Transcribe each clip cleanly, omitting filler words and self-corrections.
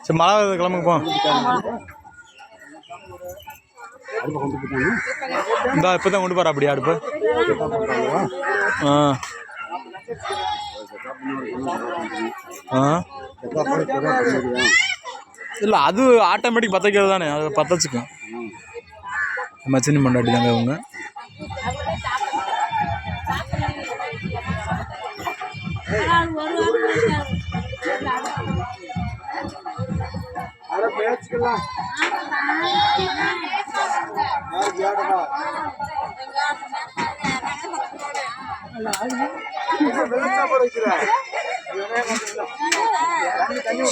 சரி மழை கிளம்புங்க போ. இந்த இப்போதான் கொண்டு போகிறா அப்படியே அடுப்பு. இல்லை அது ஆட்டோமேட்டிக் பற்ற வைக்கிறது தானே, அதை பற்ற வச்சுக்கும். மச்சினி மண்டாட்டி தாங்க அவங்க.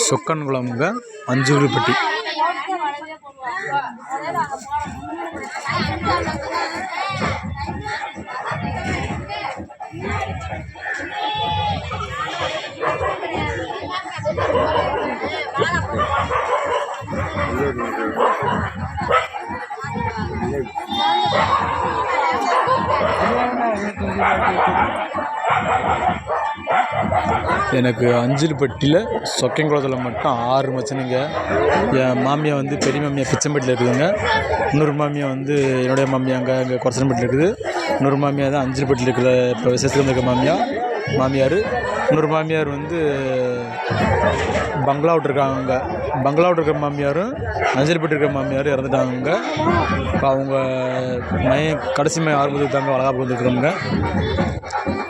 சொக்கன் குளம்ங்க, அஞ்சூரிப்பட்டி. எனக்கு அஞ்சில்பட்டியில் சொக்கங்குளத்தில் மட்டும் 6 மச்சனுங்க. என் மாமியா வந்து பெரிய மாமியா பிச்சம்பட்டியில் இருக்குதுங்க. இன்னொரு மாமியா வந்து என்னுடைய மாமியா அங்கே கொரசன்பட்டியில் இருக்குது. இன்னொரு மாமியா தான் அஞ்சில்பட்டியில் இருக்கிற இப்போ விசேஷத்தில் இருக்க மாமியார். இன்னொரு மாமியார் வந்து பங்களாவிட்டு இருக்காங்க. பங்களாவிட்டு இருக்கிற மாமியாரும் அஞ்சல்பட்டு இருக்கிற மாமியாரும் இறந்துட்டாங்க. இப்போ அவங்க கடைசி ஆரம்பத்துக்கு தாங்க வளகாப்பு வந்துருக்குறோங்க.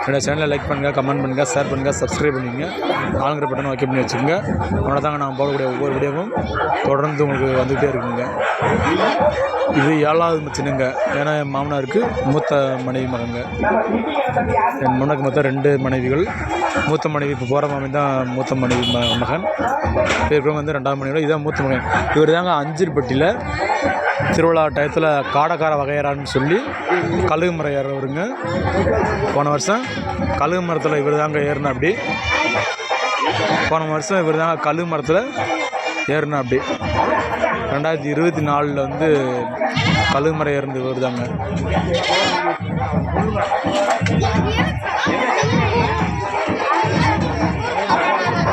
என்னோடய சேனலை லைக் பண்ணுங்கள், கமெண்ட் பண்ணுங்கள், ஷேர் பண்ணுங்கள், சப்ஸ்கிரைப் பண்ணிக்கங்க. ஆளுங்கிற பட்டனை ஓகே பண்ணி வச்சுக்கோங்க. அவனை தாங்க நான் போடக்கூடிய ஒவ்வொரு வீடியோவும் தொடர்ந்து உங்களுக்கு வந்துகிட்டே இருக்குங்க. இது 7வது மச்சினுங்க. ஏன்னா என் மாமனாருக்கு மூத்த மனைவி மகங்க. என் முன்னக்கு மொத்தம் 2 மனைவிகள். மூத்த மனைவி இப்போ போகிற மாமி தான் மூத்த மனைவி மகன். இப்போ இருக்கிறவங்க வந்து 2வது மனைவியோட இதான் மூத்த மகன். இவர் தாங்க அஞ்சில்பட்டியில் திருவிழா டயத்தில் காடக்கார வகையறான்னு சொல்லி கழுகு மரம் ஏறுறவருங்க. போன வருஷம் கழுகு மரத்தில் இவர் தாங்க ஏறினா அப்படி. போன வருஷம் இவர் தாங்க கழுகு மரத்தில் ஏறினா அப்படி. 2024 வந்து கழுகு மரம் ஏறினது இவர் தாங்க.